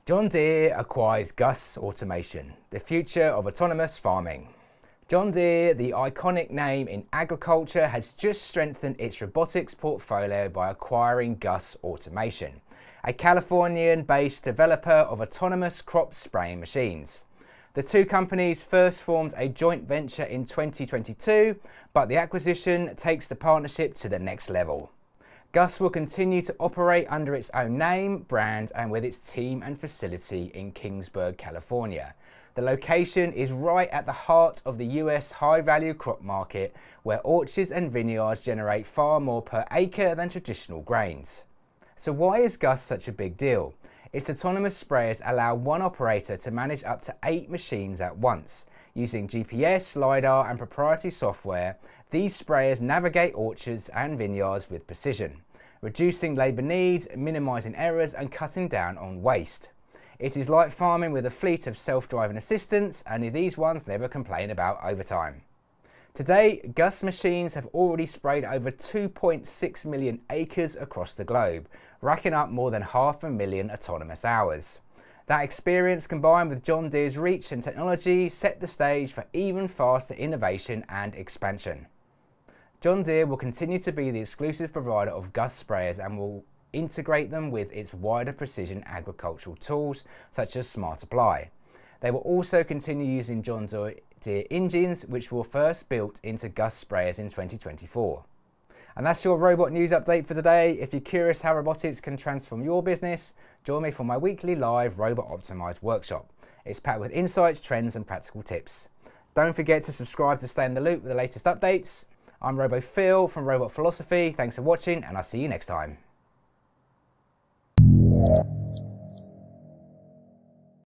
John Deere acquires GUSS Automation, the future of autonomous farming. John Deere, the iconic name in agriculture, has just strengthened its robotics portfolio by acquiring GUSS Automation, a Californian-based developer of autonomous crop spraying machines. The two companies first formed a joint venture in 2022, but the acquisition takes the partnership to the next level. GUSS will continue to operate under its own name, brand, and with its team and facility in Kingsburg, California. The location is right at the heart of the US high-value crop market, where orchards and vineyards generate far more per acre than traditional grains. So why is GUSS such a big deal? Its autonomous sprayers allow one operator to manage up to 8 machines at once. Using GPS, lidar, and proprietary software, these sprayers navigate orchards and vineyards with precision, reducing labour needs, minimising errors, and cutting down on waste. It is like farming with a fleet of self-driving assistants, and these ones never complain about overtime. Today, GUSS machines have already sprayed over 2.6 million acres across the globe, racking up more than 500,000 autonomous hours. That experience, combined with John Deere's reach and technology, set the stage for even faster innovation and expansion. John Deere will continue to be the exclusive provider of GUSS sprayers and will integrate them with its wider precision agricultural tools such as Smart Apply. They will also continue using John Deere engines, which were first built into GUSS sprayers in 2024. And that's your robot news update for today. If you're curious how robotics can transform your business, join me for my weekly live Robot Optimized workshop. It's packed with insights, trends, and practical tips. Don't forget to subscribe to stay in the loop with the latest updates. I'm RoboPhil from Robot Philosophy. Thanks for watching, and I'll see you next time.